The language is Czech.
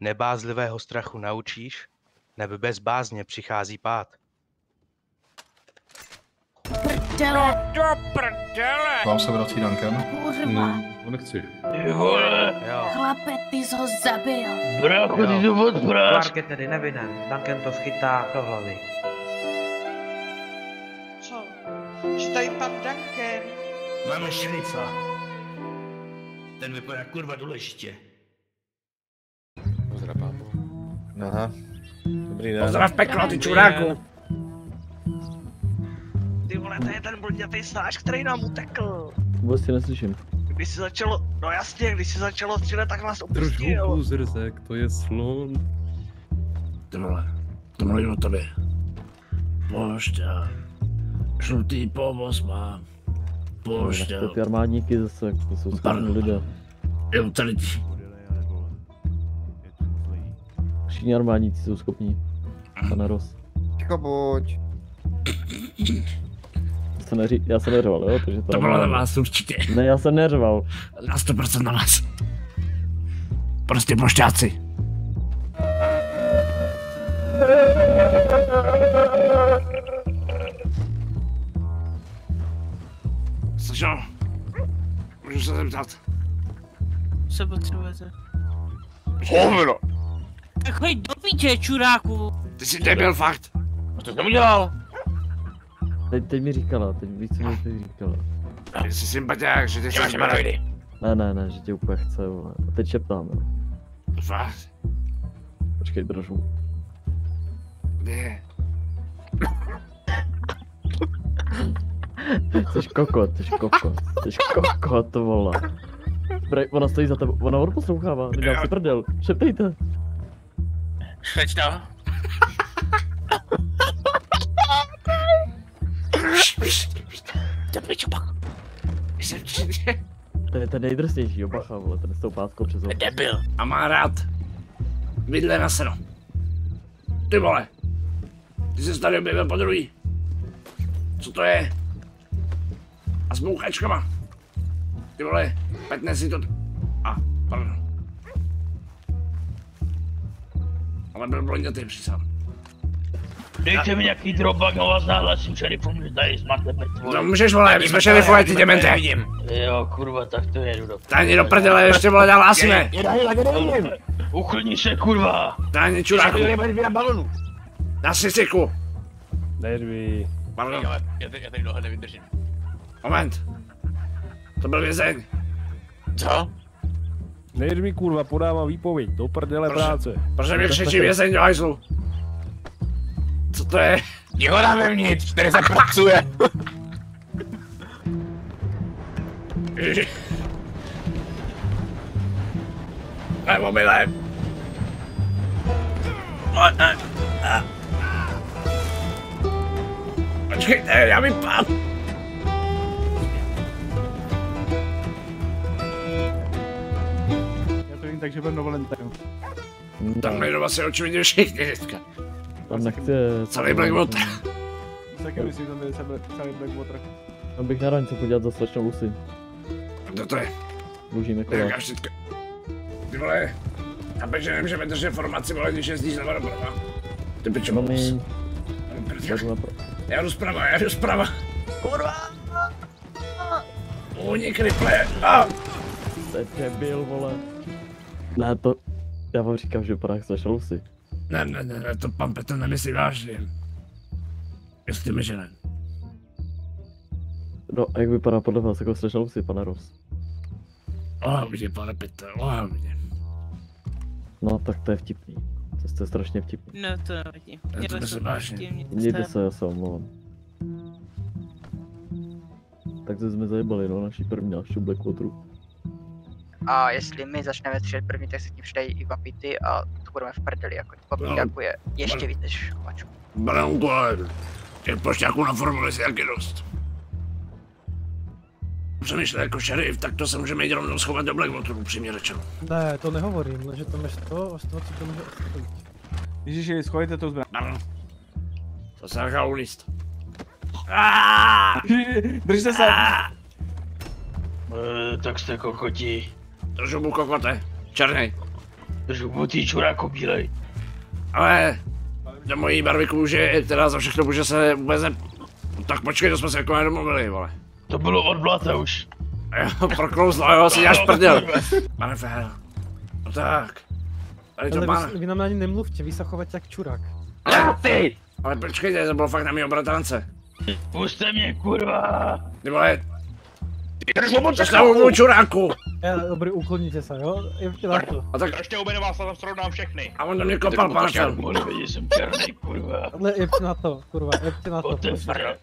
Nebázlivého strachu naučíš, nebe bez bázně přichází pád. Prdele! Do prdele! Vám se vrací Duncan? Kurva! To nechci. Ty vole! Jo. Chlape, ty jsi ho zabil! Brácho, ty to odpráš! Clark je tedy nevinen, Duncan to schytá do hlavy. Co? Že tady pan Duncan? Máme šerifa. Ten vypadá kurva důležitě. Pozdrav, pápo. Aha. Dobrý den. Pozdrav peklo, ty čuráku! Ty vole, to je ten bldětej sáč, který nám utekl. Vůbec tě neslyším. Když si začalo, no jasně, když si začalo střílet, tak nás Drž opustil. hubu, zrzek, to je slon. Ty vole, to mluvím o tobě. Pošťa. Žlutý povoz mám. Pošťa. Ty armádníky zase, to jsou schopní lidé. Jo, tady ti. Všichni armádníci jsou schopní. Pane Ross. Ticho buď. Já jsem neřval, jo? Takže To bylo na vás určitě. Ne, já jsem neřval. Na 100% na vás. Prostě pošťáci. Slyšel? Můžu se zeptat? Co potřebujete? Hovno! Tak choď do píče, čuráku! Ty jsi debil fakt. Co to jsem udělal? Teď mi říkala, teď víc mi teď říkala. Ty jsi sympatiák, že ty Máš jsi hemoroidy. Ne, že tě úplně chce, vole. A teď šeptám, jo. Fakt? Počkej, držu. Ne. Jsi kokot, vole. Ona stojí za tebou, ona odposlouchává, nedělám si prdel, šeptejte. Šleč to. To piču pak. Ten je ten nejdrsnější, bacha, vole, ten s tou páskou přes ho. Debil. A má rád. Vidle na seno. Ty vole. Ty jsi tady objevil po druhý. Co to je? A s bouchačkama. Ty vole, petne si to... Pardon. Ale byl blondětý přísal. Dejte mi nějaký drobak, no vás nahlasím šerifům, že tady zmáte mrtvolu. No můžeš vole, my jsme šerifové, ty demente. Jo, kurva, tak to jedu do... Táni do prdele, ještě vole dál hlásíme. Uchlni se, kurva. Táni čuráku. balonu. Na siku. Nervy. Pardon. Já tady dlouho nevydržím. Moment. To byl vězeň. Co? Nervy, kurva, podávám výpověď, do prdele práce. Proč mi křičí vězeň do hajzlu? Co to je? Jeho vevnitř, který se pracuje. Omylem. Počkejte, já vypadám. Já to vím tak, že byl na Valentinu. Tam najdou asi očividně všichni dneska. Tam nechce... Celý Blackwater. Taky myslím, že tam je celý Blackwater. Tam bych na ranice podívat za slečnou Lucy. Kdo to je? Dlužíme kola. Jaká šitka. Ty vole, chápeš, že nemůžeme držet formaci, vole, když jezdíš zleva doprava. Ty pičo, Mami. Já jdu zprava. Kurva! Unik rychle. To je debil, vole. Ne, to... Já vám říkám, že vypadá jak slečna Lucy. Ne, to pan Petr nemyslí vážně. Jestli mi, že ne. No, a jak vypadá podle vás jako slečna Lucy, pane Ross? Ohavně, pane Petr, ohavně. No, tak to je vtipný. To jste strašně vtipný. No to nevadí. To se vážně. Mějte se, já se omlouvám. Tak to jsme zajebali, no, naší první návštěvu Blackwateru. A jestli my začneme střílet první, tak se tím přidají i vapity a to budeme v prdeli, jako papíráku je ještě víc než chovačů. Branku, ale těch pošťáků na formuli si taky dost. Přemýšlel jako šerif, tak to se můžeme jít rovnou schovat do Blackwateru, upřímně řečeno. Ne, to nehovorím, že tam je 100 a 120 to může odstavit. Ježiši, schovejte to zbraň. Ano. To se nechal ulíst. Držte se! Tak jste kokotí. Držu mu kokote. Černej. Žubutý čuráko bílej. Ale do mojí barvy kůže, teda za všechno může se vůbec ne... Tak počkej, to jsme se jako nedomluvili, vole. To bylo od blata už. Jo, proklouzlo, jo, si děláš prdel. Pane Fél. No tak. Tady to Ale má... vy na mě ani nemluvte, vy se chováte jak čurák. Ale počkejte, to bylo fakt na mýho bratrance. Puste mě, kurva. Ty vole. Zastavu můj čuráku. Dobrý, uklidníte se, jo? Jebte na to. A tak... Ještě ubejde vás, tam srovnám všechny. A on do mě kopal, pane Fél. Mohli vědět, jsem černý, kurva. Ale jebte na to, kurva, jebte na to. Otevře.